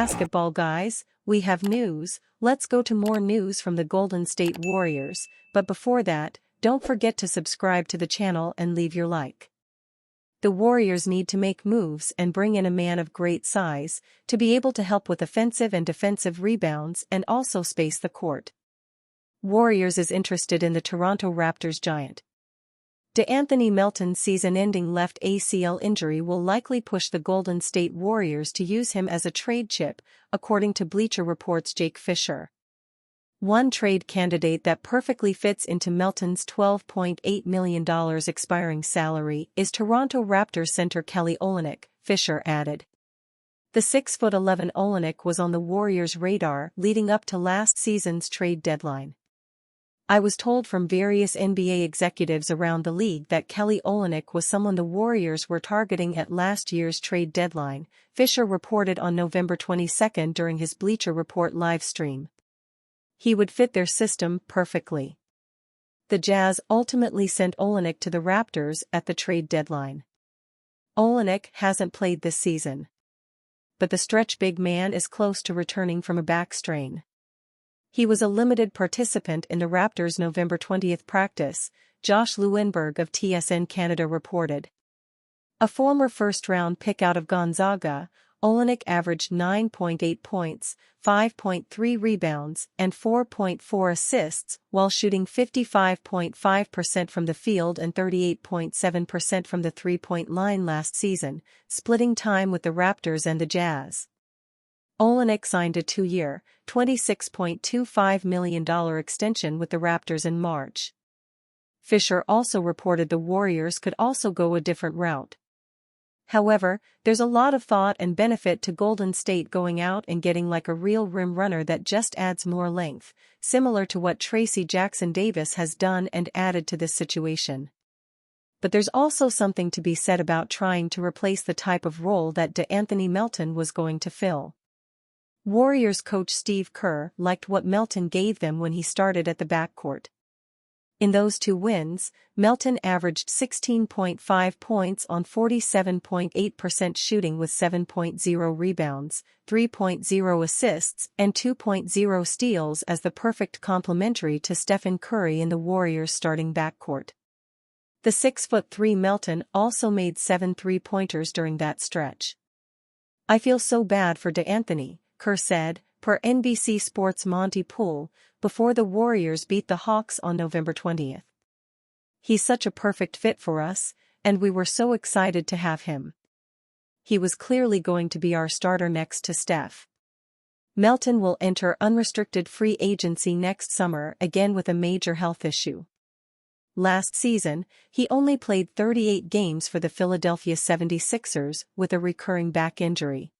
basketball guys, we have news. Let's go to more news from the Golden State Warriors, but before that, don't forget to subscribe to the channel and leave your like. The Warriors need to make moves and bring in a man of great size to be able to help with offensive and defensive rebounds and also space the court. Warriors is interested in the Toronto Raptors giant. DeAnthony Melton's season-ending left ACL injury will likely push the Golden State Warriors to use him as a trade chip, according to Bleacher Report's Jake Fisher. One trade candidate that perfectly fits into Melton's $12.8 million expiring salary is Toronto Raptors center Kelly Olynyk, Fisher added. The 6'11" Olynyk was on the Warriors' radar leading up to last season's trade deadline. I was told from various NBA executives around the league that Kelly Olynyk was someone the Warriors were targeting at last year's trade deadline, Fisher reported on November 22 during his Bleacher Report live stream. He would fit their system perfectly. The Jazz ultimately sent Olynyk to the Raptors at the trade deadline. Olynyk hasn't played this season, but the stretch big man is close to returning from a back strain. He was a limited participant in the Raptors' November 20 practice, Josh Lewenberg of TSN Canada reported. A former first-round pick out of Gonzaga, Olynyk averaged 9.8 points, 5.3 rebounds, and 4.4 assists while shooting 55.5% from the field and 38.7% from the three-point line last season, splitting time with the Raptors and the Jazz. Olynyk signed a 2-year, $26.25 million extension with the Raptors in March. Fisher also reported the Warriors could also go a different route. However, there's a lot of thought and benefit to Golden State going out and getting like a real rim runner that just adds more length, similar to what Tracy Jackson-Davis has done and added to this situation. But there's also something to be said about trying to replace the type of role that DeAnthony Melton was going to fill. Warriors coach Steve Kerr liked what Melton gave them when he started at the backcourt. In those 2 wins, Melton averaged 16.5 points on 47.8% shooting with 7.0 rebounds, 3.0 assists, and 2.0 steals as the perfect complementary to Stephen Curry in the Warriors' starting backcourt. The 6'3" Melton also made 7 three-pointers during that stretch. "I feel so bad for DeAnthony," Kerr said, per NBC Sports' Monty Poole, before the Warriors beat the Hawks on November 20. "He's such a perfect fit for us, and we were so excited to have him. He was clearly going to be our starter next to Steph." Melton will enter unrestricted free agency next summer again with a major health issue. Last season, he only played 38 games for the Philadelphia 76ers with a recurring back injury.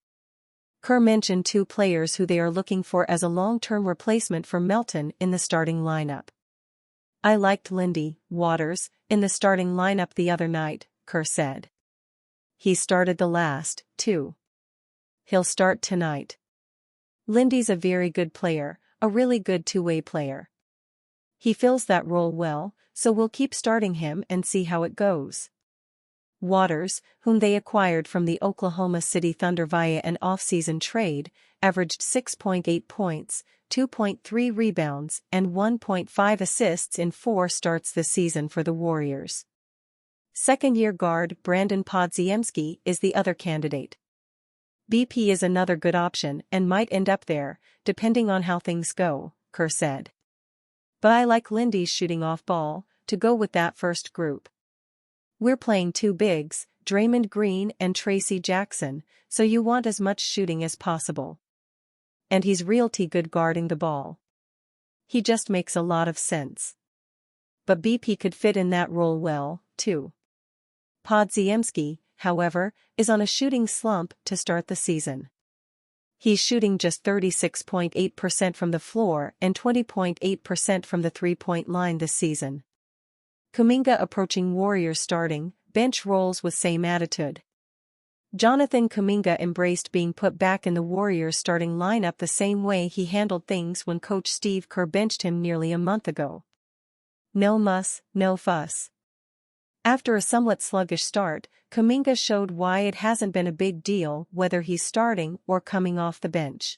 Kerr mentioned 2 players who they are looking for as a long-term replacement for Melton in the starting lineup. "I liked Lindy Waters in the starting lineup the other night," Kerr said. "He started the last 2. He'll start tonight. Lindy's a very good player, a really good two-way player. He fills that role well, so we'll keep starting him and see how it goes." Waters, whom they acquired from the Oklahoma City Thunder via an off-season trade, averaged 6.8 points, 2.3 rebounds, and 1.5 assists in 4 starts this season for the Warriors. Second-year guard Brandon Podziemski is the other candidate. BP is another good option and might end up there, depending on how things go, Kerr said. "But I like Lindy's shooting off ball to go with that first group. We're playing 2 bigs, Draymond Green and Tracy Jackson, so you want as much shooting as possible. And he's realty good guarding the ball. He just makes a lot of sense. But BP could fit in that role well, too." Podziemski, however, is on a shooting slump to start the season. He's shooting just 36.8% from the floor and 20.8% from the three-point line this season. Kuminga approaching Warriors starting bench roles with same attitude. Jonathan Kuminga embraced being put back in the Warriors starting lineup the same way he handled things when coach Steve Kerr benched him nearly a month ago. "No muss, no fuss. After a somewhat sluggish start, Kuminga showed why it hasn't been a big deal whether he's starting or coming off the bench.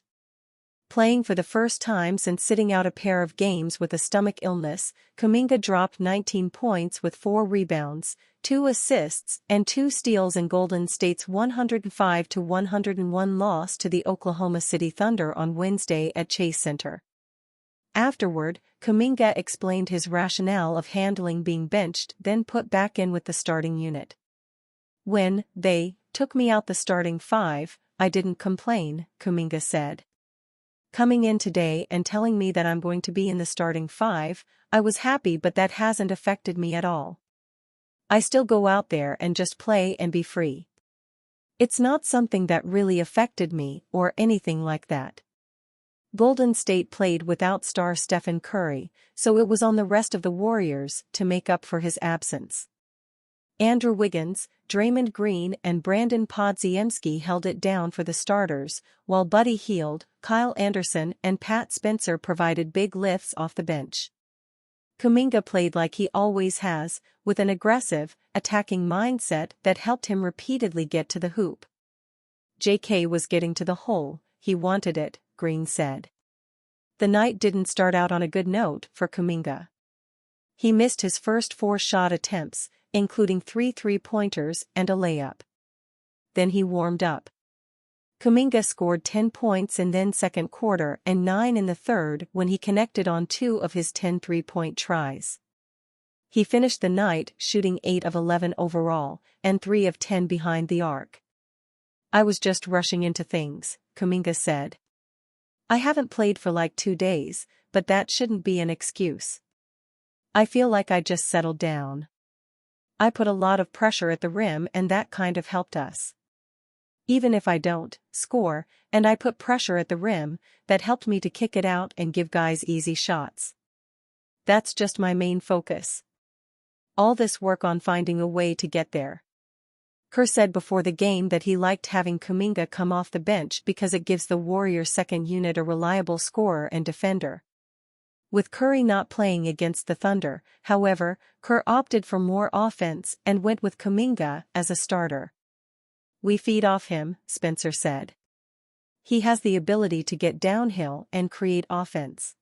Playing for the first time since sitting out a pair of games with a stomach illness, Kuminga dropped 19 points with 4 rebounds, 2 assists and 2 steals in Golden State's 105-101 loss to the Oklahoma City Thunder on Wednesday at Chase Center. Afterward, Kuminga explained his rationale of handling being benched then put back in with the starting unit. "When they took me out the starting 5, I didn't complain," Kuminga said. "Coming in today and telling me that I'm going to be in the starting 5, I was happy, but that hasn't affected me at all. I still go out there and just play and be free. It's not something that really affected me or anything like that." Golden State played without star Stephen Curry, so it was on the rest of the Warriors to make up for his absence. Andrew Wiggins, Draymond Green and Brandon Podziemski held it down for the starters, while Buddy Hield, Kyle Anderson and Pat Spencer provided big lifts off the bench. Kuminga played like he always has, with an aggressive, attacking mindset that helped him repeatedly get to the hoop. "JK was getting to the hole, he wanted it," Green said. The night didn't start out on a good note for Kuminga. He missed his first 4 shot attempts, including 3 three-pointers and a layup. Then he warmed up. Kuminga scored 10 points in the second quarter and 9 in the third when he connected on 2 of his 10 three-point tries. He finished the night shooting 8 of 11 overall and 3 of 10 behind the arc. "I was just rushing into things," Kuminga said. "I haven't played for like 2 days, but that shouldn't be an excuse. I feel like I just settled down. I put a lot of pressure at the rim and that kind of helped us. Even if I don't score, and I put pressure at the rim, that helped me to kick it out and give guys easy shots. That's just my main focus. All this work on finding a way to get there." Kerr said before the game that he liked having Kuminga come off the bench because it gives the Warriors' second unit a reliable scorer and defender. With Curry not playing against the Thunder, however, Kerr opted for more offense and went with Kuminga as a starter. "We feed off him," Spencer said. "He has the ability to get downhill and create offense.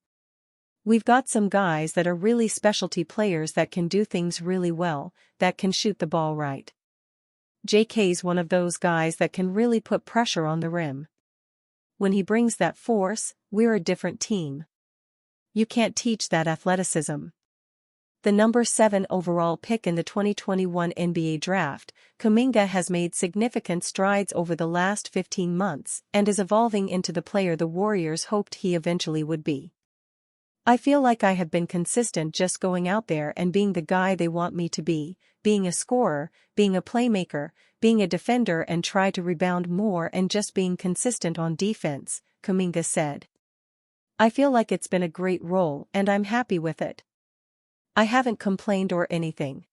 We've got some guys that are really specialty players that can do things really well, that can shoot the ball right. JK's one of those guys that can really put pressure on the rim. When he brings that force, we're a different team. You can't teach that athleticism." The number 7 overall pick in the 2021 NBA Draft, Kuminga has made significant strides over the last 15 months and is evolving into the player the Warriors hoped he eventually would be. "I feel like I have been consistent, just going out there and being the guy they want me to be, being a scorer, being a playmaker, being a defender and try to rebound more and just being consistent on defense," Kuminga said. "I feel like it's been a great role and I'm happy with it. I haven't complained or anything.